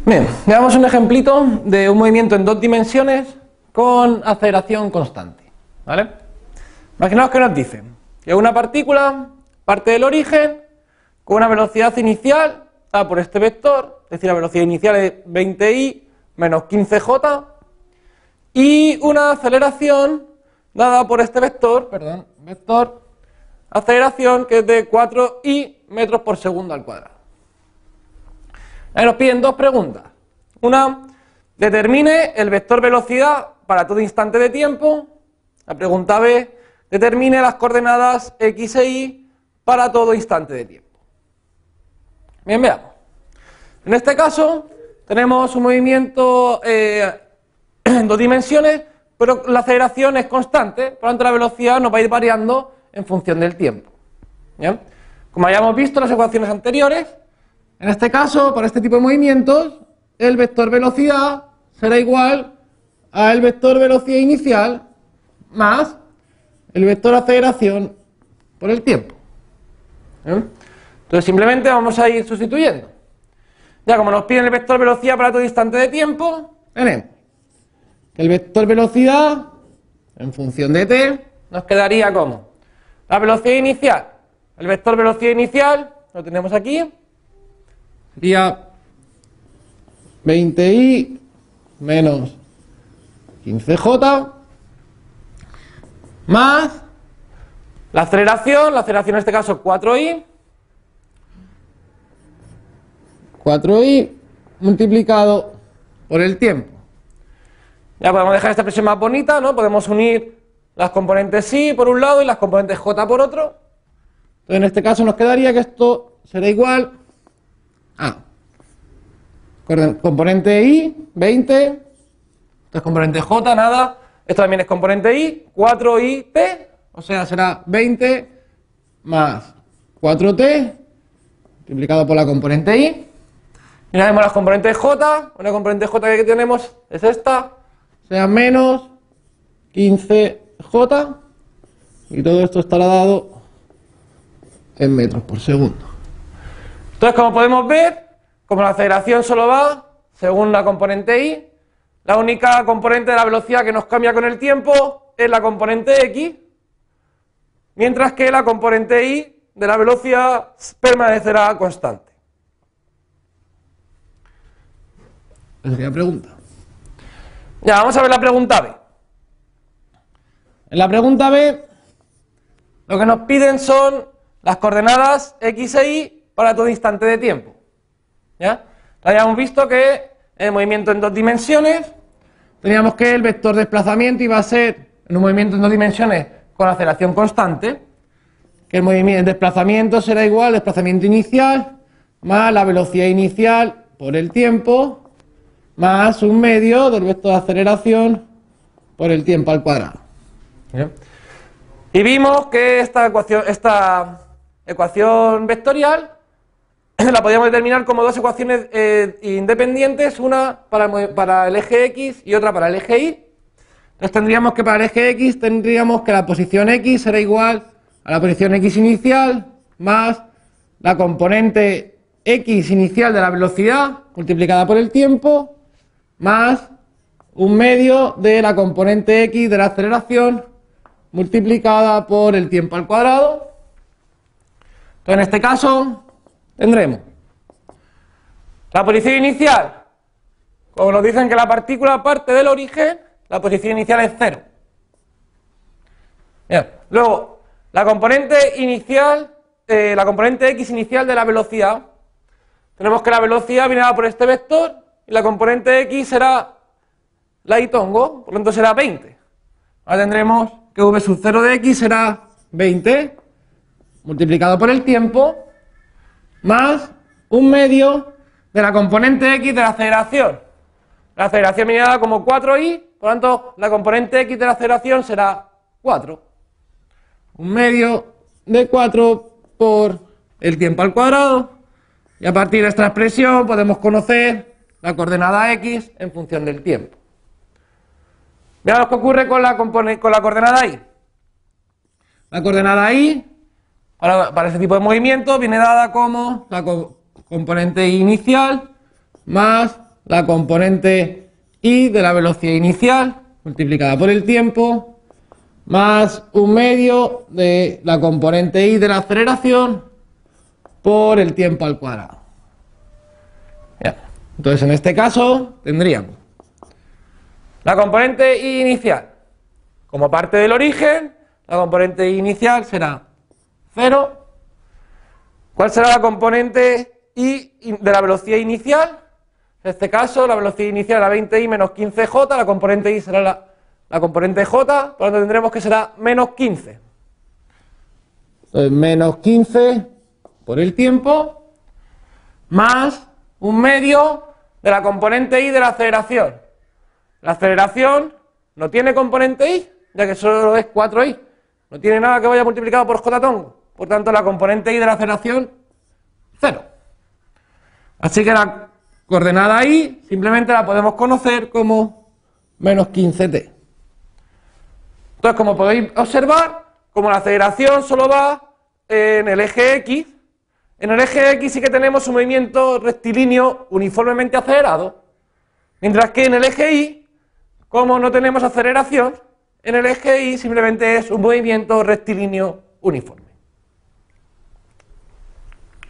Bien, veamos un ejemplito de un movimiento en dos dimensiones con aceleración constante, ¿vale? Imaginaos que nos dicen que una partícula parte del origen con una velocidad inicial dada por este vector, es decir, la velocidad inicial es 20i menos 15j, y una aceleración dada por este vector, aceleración que es de 4i metros por segundo al cuadrado. Ahí nos piden dos preguntas. Una, determine el vector velocidad para todo instante de tiempo. La pregunta B, determine las coordenadas x e y para todo instante de tiempo. Bien, veamos. En este caso tenemos un movimiento en dos dimensiones, pero la aceleración es constante, por lo tanto la velocidad nos va a ir variando en función del tiempo. ¿Bien? Como hayamos visto en las ecuaciones anteriores, en este caso, para este tipo de movimientos, el vector velocidad será igual al vector velocidad inicial más el vector aceleración por el tiempo. ¿Bien? Entonces simplemente vamos a ir sustituyendo. Ya como nos piden el vector velocidad para todo instante de tiempo, tenemos que el vector velocidad en función de t nos quedaría como la velocidad inicial. El vector velocidad inicial lo tenemos aquí, sería 20i menos 15j más la aceleración en este caso 4i multiplicado por el tiempo. Ya podemos dejar esta expresión más bonita, ¿no? Podemos unir las componentes i por un lado y las componentes j por otro. Entonces en este caso nos quedaría que esto será igual a componente i, 20, esto es componente j, nada, esto también es componente i, 4it, o sea será 20 más 4t multiplicado por la componente i. Y ahora vemos las componentes j, una componente j que tenemos es esta, sea menos 15j, y todo esto estará dado en metros por segundo. Entonces, como podemos ver, como la aceleración solo va según la componente i, la única componente de la velocidad que nos cambia con el tiempo es la componente x, mientras que la componente y de la velocidad permanecerá constante. Esa sería la pregunta. Ya, vamos a ver la pregunta B. En la pregunta B, lo que nos piden son las coordenadas x e y para todo instante de tiempo. ¿Ya? Habíamos visto que en el movimiento en dos dimensiones, teníamos que el vector de desplazamiento iba a ser, en un movimiento en dos dimensiones con aceleración constante, que el desplazamiento será igual al desplazamiento inicial más la velocidad inicial por el tiempo más un medio del vector de aceleración por el tiempo al cuadrado. ¿Bien? Y vimos que esta ecuación vectorial la podíamos determinar como dos ecuaciones independientes, una para el eje X y otra para el eje Y. Entonces tendríamos que para el eje X tendríamos que la posición X será igual a la posición X inicial más la componente X inicial de la velocidad multiplicada por el tiempo más un medio de la componente X de la aceleración multiplicada por el tiempo al cuadrado. Entonces en este caso tendremos la posición inicial, como nos dicen que la partícula parte del origen, la posición inicial es 0. Bien. Luego, la componente inicial, la componente x inicial de la velocidad, tenemos que la velocidad viene dada por este vector y la componente x será la y tongo, por lo tanto será 20. Ahora tendremos que v sub 0 de x será 20 multiplicado por el tiempo más un medio de la componente x de la aceleración. La aceleración viene dada como 4i, por lo tanto la componente x de la aceleración será 4. Un medio de 4 por el tiempo al cuadrado, y a partir de esta expresión podemos conocer la coordenada x en función del tiempo. Veamos qué ocurre con la coordenada y. La coordenada y para este tipo de movimiento viene dada como la componente inicial más la componente y de la velocidad inicial multiplicada por el tiempo más 1/2 de la componente y de la aceleración por el tiempo al cuadrado. Bien. Entonces en este caso tendríamos la componente y inicial como parte del origen, la componente y inicial será 0. ¿Cuál será la componente y de la velocidad inicial? En este caso la velocidad inicial era 20i menos 15j, la componente y será la componente j, por lo tanto tendremos que será menos 15. Entonces, menos 15 por el tiempo, más 1/2 de la componente y de la aceleración. La aceleración no tiene componente y, ya que solo es 4i. No tiene nada que vaya multiplicado por j tongo. Por tanto, la componente y de la aceleración, 0. Así que la coordenada y simplemente la podemos conocer como menos 15t. Entonces, como podéis observar, como la aceleración solo va en el eje X, en el eje X sí que tenemos un movimiento rectilíneo uniformemente acelerado, mientras que en el eje Y, como no tenemos aceleración, en el eje Y simplemente es un movimiento rectilíneo uniforme.